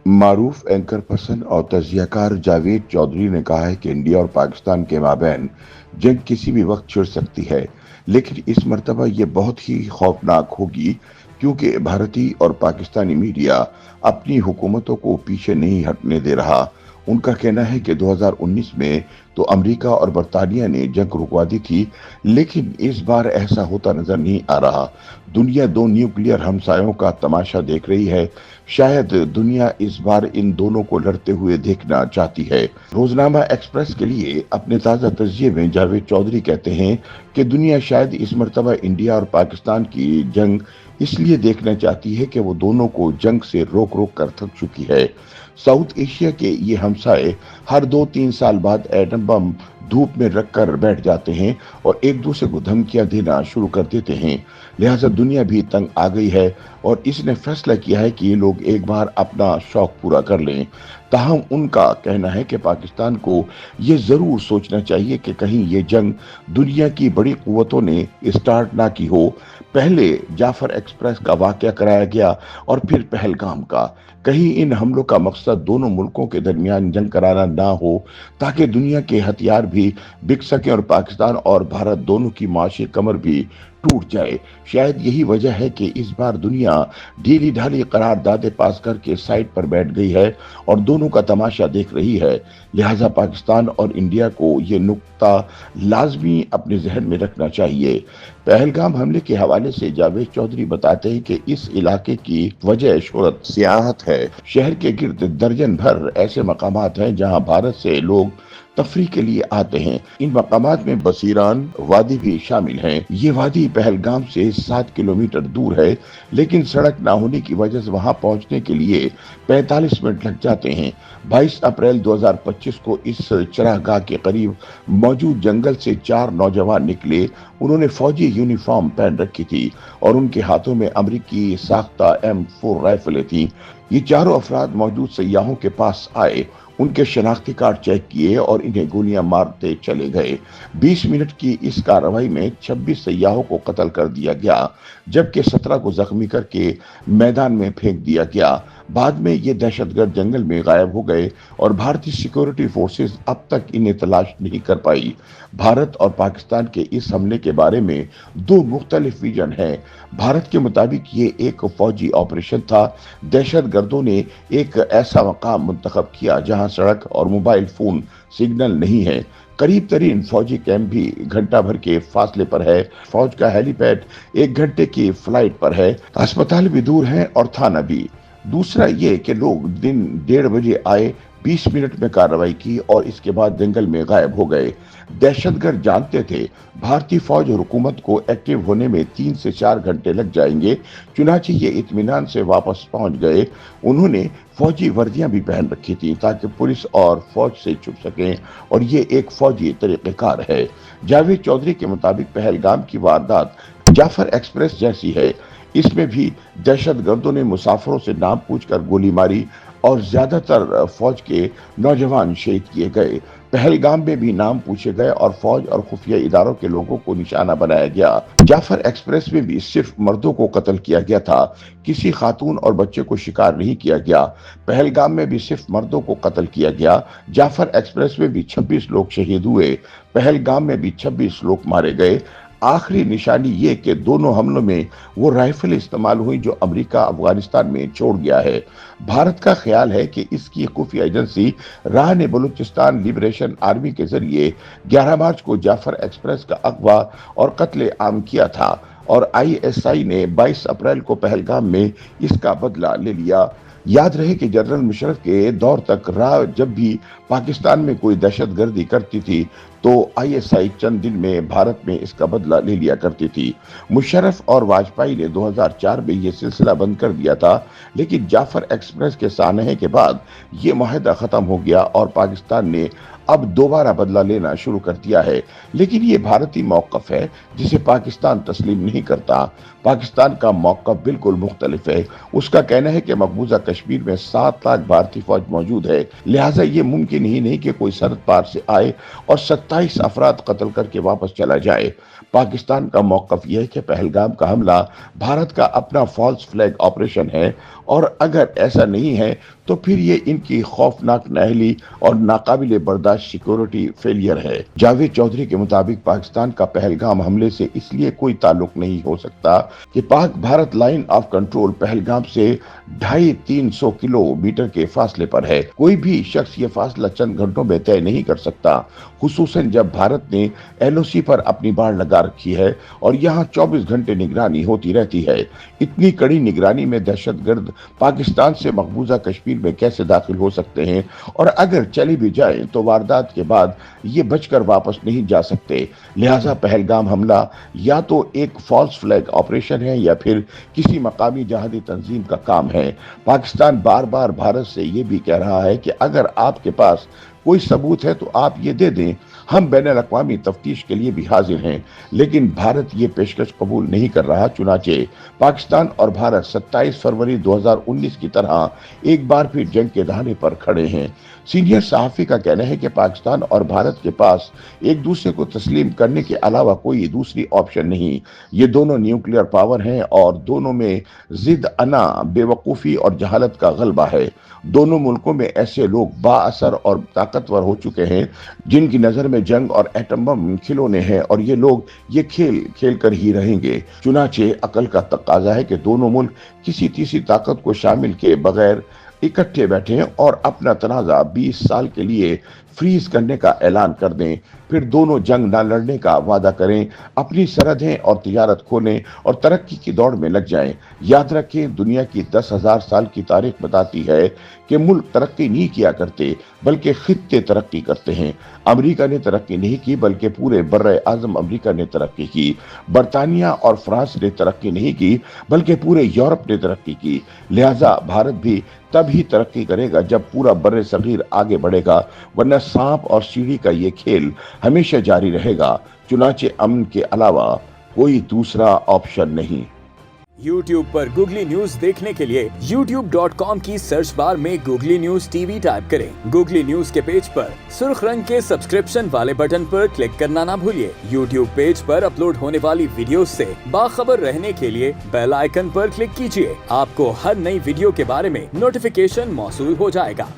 मारूफ anchor person और तजियाकार जावेद चौधरी ने कहा है कि इंडिया और पाकिस्तान के माबैन जंग किसी भी वक्त छिड़ सकती है, लेकिन इस मर्तबा ये बहुत ही खौफनाक होगी क्योंकि भारतीय और पाकिस्तानी मीडिया अपनी हुकूमतों को पीछे नहीं हटने दे रहा। उनका कहना है कि 2019 में तो अमेरिका और बरतानिया ने जंग रुकवा दी थी, लेकिन इस बार ऐसा होता नजर नहीं आ रहा। दुनिया दो न्यूक्लियर हमसायों का तमाशा देख रही है। शायद दुनिया इस बार इन दोनों को लड़ते हुए देखना चाहती है। रोजनामा एक्सप्रेस के लिए अपने ताजा तजिए में जावेद चौधरी कहते हैं कि दुनिया शायद इस मर्तबा इंडिया और पाकिस्तान की जंग इसलिए देखना चाहती है कि वो दोनों को जंग से रोक रोक कर थक चुकी है। साउथ एशिया के ये हमसाए हर 2-3 साल बाद एटम बम धूप में रखकर बैठ जाते हैं और एक दूसरे को धमकियां देना शुरू कर देते हैं। लिहाजा दुनिया भी तंग आ गई है और इसने फैसला किया है कि ये लोग एक बार अपना शौक पूरा कर लें। ताहम उनका कहना है कि पाकिस्तान को ये जरूर सोचना चाहिए कि कहीं ये जंग दुनिया की बड़ी कुव्वतों ने स्टार्ट ना की हो। पहले जाफर एक्सप्रेस का वाकया कराया गया और फिर पहलगाम का। कहीं इन हमलों का मकसद दोनों मुल्कों के दरमियान जंग कराना ना हो, ताकि दुनिया के हथियार भी बिक सके और पाकिस्तान और भारत दोनों की माशी कमर भी टूट जाए। शायद यही वजह है कि इस बार दुनिया ढीली ढाली करारदादें पास करके साइड पर बैठ गई है और दोनों का तमाशा देख रही है। लिहाजा पाकिस्तान और इंडिया को ये नुक्ता लाजमी अपने जहन में रखना चाहिए। पहलगाम हमले के हवाले से जावेद चौधरी बताते हैं कि इस इलाके की वजह शोहरत सियाहत है। शहर के गिर्द दर्जन भर ऐसे मकामात हैं जहां भारत से लोग तफरी के लिए आते हैं। इन मकामात में बसीरान वादी भी शामिल हैं। ये वादी पहलगाम से 7 किलोमीटर दूर है, लेकिन सड़क ना होने की वजह से वहां पहुंचने के लिए 45 मिनट लग जाते हैं। 22 अप्रैल 2025 को इस चरागाह के करीब मौजूद जंगल से 4 नौजवान निकले। उन्होंने फौजी यूनिफॉर्म पहन रखी थी और उनके हाथों में अमेरिकी साख्ता M4 राइफलें थी। ये चारों अफराद मौजूद सयाहों के पास आए, उनके शनाख्ती कार्ड चेक किए और इन्हें गोलियां मारते चले गए। 20 मिनट की इस कार्रवाई में 26 सयाहों को कत्ल कर दिया गया, जबकि 17 को जख्मी करके मैदान में फेंक दिया गया। बाद में ये दहशतगर्द जंगल में गायब हो गए और भारतीय सिक्योरिटी फोर्सेस अब तक इन्हें तलाश नहीं कर पाई। भारत और पाकिस्तान के इस हमले के बारे में दो मुख्तलिफ विजन हैं। भारत के मुताबिक ये एक फौजी ऑपरेशन था। दहशतगर्दों ने एक ऐसा मकाम मुंतखब किया जहां सड़क और मोबाइल फोन सिग्नल नहीं है। करीब तरीन फौजी कैंप भी घंटा भर के फासले पर है। फौज का हेलीपैड 1 घंटे की फ्लाइट पर है। अस्पताल भी दूर है और थाना भी। दूसरा ये कि लोग दिन 1:30 बजे आए, 20 मिनट में कार्रवाई की और इसके बाद जंगल में गायब हो गए। दहशतगर्द जानते थे भारतीय फौज और हुकूमत को एक्टिव होने में 3 से 4 घंटे लग जाएंगे, चुनांचे ये इत्मीनान से वापस पहुंच गए। उन्होंने फौजी वर्दियां भी पहन रखी थी ताकि पुलिस और फौज से छुप सकें और ये एक फौजी तरीक़ेकार है। जावेद चौधरी के मुताबिक पहलगाम की वारदात जाफर एक्सप्रेस जैसी है। इसमें भी दहशतगर्दों ने मुसाफिरों से नाम पूछकर गोली मारी और ज्यादातर फौज के नौजवान शहीद किए गए। पहलगाम में भी नाम पूछे गए और फौज और खुफिया इदारों के लोगों को निशाना बनाया गया। जाफर एक्सप्रेस में भी सिर्फ मर्दों को कत्ल किया गया था, किसी खातून और बच्चे को शिकार नहीं किया गया। पहलगाम में भी सिर्फ मर्दों को कत्ल किया गया। जाफर एक्सप्रेस में भी 26 लोग शहीद हुए। पहलगाम में भी 26 लोग मारे गए। आखिरी निशानी ये कि दोनों हमलों में वो राइफल इस्तेमाल हुई जो अमेरिका अफगानिस्तान में छोड़ गया है। भारत का ख्याल है कि इसकी खुफिया एजेंसी राह ने बलूचिस्तान लिबरेशन आर्मी के जरिए 11 मार्च को जाफर एक्सप्रेस का अगवा और कत्ले आम किया था और ISI ने 22 अप्रैल को पहलगाम में इसका बदला ले लिया। याद रहे कि जनरल मुशर्रफ के दौर तक राह जब भी पाकिस्तान में कोई दहशतगर्दी करती थी तो ISI चंद दिन में भारत में इसका बदला ले लिया करती थी। मुशर्रफ और वाजपेयी ने 2004 में यह सिलसिला बंद कर दिया था, लेकिन जाफर एक्सप्रेस के सानहे के बाद ये माहिदा खत्म हो गया और पाकिस्तान ने अब दोबारा बदला लेना शुरू कर दिया है, लेकिन ये भारतीय मौक़िफ़ है जिसे पाकिस्तान तस्लीम नहीं करता। पाकिस्तान का मौक़िफ़ बिल्कुल मुख्तलिफ है। उसका कहना है कि मकबूजा कश्मीर में 7 लाख भारतीय फौज मौजूद है, लिहाजा ये मुमकिन ही नहीं कि कोई सरहद पार से आए और 27 अफराद कत्ल करके वापस चला जाए। पाकिस्तान का मौक़िफ़ यह है कि पहलगाम का हमला भारत का अपना फॉल्स फ्लैग ऑपरेशन है, और अगर ऐसा नहीं है तो फिर ये इनकी खौफनाक नाअहली और नाकाबिले बर्दाश्त सिक्योरिटी फेलियर है। जावेद चौधरी के मुताबिक पाकिस्तान का पहलगाम हमले से इसलिए कोई ताल्लुक नहीं हो सकता कि Pak Bharat line of control Pahalgam से 250-300 किलोमीटर के फासले पर है। कोई भी शख्स ये फासला चंद घंटों में तय नहीं कर सकता, खुसूसन जब भारत ने LOC पर अपनी बाड़ लगा रखी है और यहाँ 24 घंटे निगरानी होती रहती है। इतनी कड़ी निगरानी में दहशतगर्द पाकिस्तान से मकबूजा कश्मीर में कैसे दाखिल हो सकते हैं, और अगर चले भी जाएं तो वारदात के बाद ये बचकर वापस नहीं जा सकते। लिहाजा पहलगाम हमला या तो एक फॉल्स फ्लैग ऑपरेशन है या फिर किसी मकामी जहादी तंजीम का काम है। पाकिस्तान बार बार भारत से ये भी कह रहा है कि अगर आपके पास कोई सबूत है तो आप ये दे दें, हम बैनुल-अक़वामी तफ्तीश के लिए भी हाजिर हैं, लेकिन भारत ये पेशकश कबूल नहीं कर रहा। चुनाचे पाकिस्तान और भारत 27 फरवरी 2019 की तरह एक बार फिर जंग के दहाने पर खड़े हैं। सीनियर सहाफ़ी का कहना है कि पाकिस्तान और भारत के पास एक दूसरे को तस्लीम करने के अलावा कोई दूसरी ऑप्शन नहीं। ये दोनों न्यूक्लियर पावर हैं और दोनों में जिद, अना, बेवकूफ़ी और जहालत का गलबा है। दोनों मुल्कों में ऐसे लोग बाअसर और ताकतवर हो चुके हैं जिनकी नज़र में जंग और एटम बम खिलौने हैं, और ये लोग ये खेल खेल कर ही रहेंगे। चुनाचे अकल का तकाजा है कि दोनों मुल्क किसी तीसरी ताकत को शामिल किए बगैर इकट्ठे बैठें और अपना तनाज़ा 20 साल के लिए फ्रीज करने का ऐलान कर दें, फिर दोनों जंग न लड़ने का वादा करें, अपनी सरहदें और तिजारत खोलें और तरक्की की दौड़ में लग जाएं। याद रखें, दुनिया की 10,000 साल की तारीख बताती है कि मुल्क तरक्की नहीं किया करते बल्कि खित्ते तरक्की करते हैं। अमेरिका ने तरक्की नहीं की बल्कि पूरे बर्रे आज़म अमेरिका ने तरक्की की। बरतानिया और फ्रांस ने तरक्की नहीं की बल्कि पूरे यूरोप ने तरक्की की। लिहाजा भारत भी तब ही तरक्की करेगा जब पूरा बर्रे सगीर आगे बढ़ेगा, वरना सांप और सीढ़ी का ये खेल हमेशा जारी रहेगा। चुनाचे अमन के अलावा कोई दूसरा ऑप्शन नहीं। YouTube पर गूगली न्यूज देखने के लिए youtube.com की सर्च बार में गूगली न्यूज TV टाइप करें। गूगली न्यूज के पेज पर सुर्ख रंग के सब्सक्रिप्शन वाले बटन पर क्लिक करना ना भूलिए। YouTube पेज पर अपलोड होने वाली वीडियोस से बाखबर रहने के लिए बेल आइकन पर क्लिक कीजिए। आपको हर नई वीडियो के बारे में नोटिफिकेशन मौसूल हो जाएगा।